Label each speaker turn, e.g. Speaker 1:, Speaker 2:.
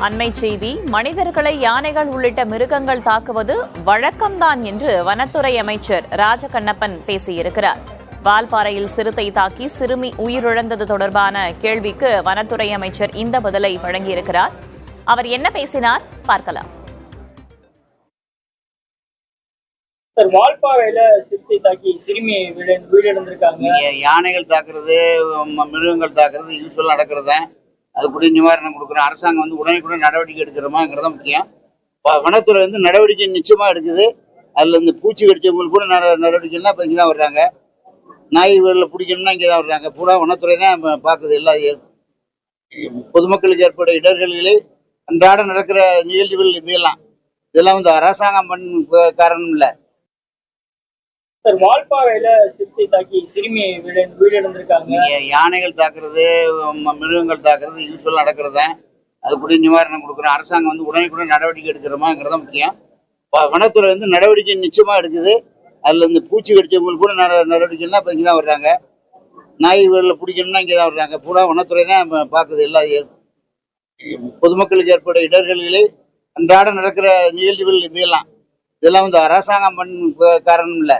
Speaker 1: அண்மை செய்தி, மனிதர்களை யானைகள் உள்ளிட்ட மிருகங்கள் தாக்குவது வழக்கம்தான் என்று வனத்துறை அமைச்சர் ராஜகண்ணப்பன் பேசியிருக்கிறார். வால்பாறையில் சிறுத்தை தாக்கி சிறுமி உயிரிழந்தது தொடர்பான கேள்விக்கு வனத்துறை அமைச்சர் இந்த பதிலை வழங்கியிருக்கிறார். அவர் என்ன பேசினார் பார்க்கலாம்.
Speaker 2: வால்பாறையில சிறுத்தை தாக்கி சிறுமி உயிரிழந்திருக்காங்க.
Speaker 3: யானைகள் தாக்குறது, மிருகங்கள் தாக்குறது யூஸ்வலா நடக்கிறத அதுக்குரிய நிவாரணம் கொடுக்குறோம். அரசாங்கம் உடனே நடவடிக்கை எடுக்கிறோமாங்கிறத முக்கியம். வனத்துறை நடவடிக்கை நிச்சயமா எடுக்குது. அதுல இந்த பூச்சி கடிச்சவங்களுக்கு கூட நடவடிக்கைலாம் இப்ப இங்கதான் வர்றாங்க. நாய் வீடுல பிடிக்கணும்னா இங்கதான் வர்றாங்க. பூரா வனத்துறை தான் பாக்குது. எல்லா பொதுமக்களுக்கு ஏற்பட இடர்களிலே அன்றாட நடக்கிற நிகழ்வுகள் இதெல்லாம் அரசாங்கம் காரணம் இல்ல.
Speaker 2: வால்பாறையில சிறுத்தை தாக்கி சிறுமி உயிரிழந்திருக்காங்க.
Speaker 3: யானைகள் தாக்குறது, மிருகங்கள் தாக்குறது யூஸ்வலா நடக்கிறத அதுக்குரிய நிவாரணம் கொடுக்குறோம். அரசாங்கம் உடனே நடவடிக்கை எடுக்கிறோமாங்கிறத முக்கியம். வனத்துறை நடவடிக்கை நிச்சயமா எடுக்குது. அதுல இந்த பூச்சி கடிச்சவங்களுக்கு கூட நடவடிக்கைலாம் இப்ப இங்கதான் வர்றாங்க. நாய் வீடுல பிடிக்கணும்னா இங்கதான் வர்றாங்க. பூரா வனத்துறை தான் பாக்குது. எல்லா பொதுமக்களுக்கு ஏற்பட இடர்களிலே அன்றாட நடக்கிற நிகழ்வுகள் இதெல்லாம் அரசாங்கம் காரணம் இல்ல.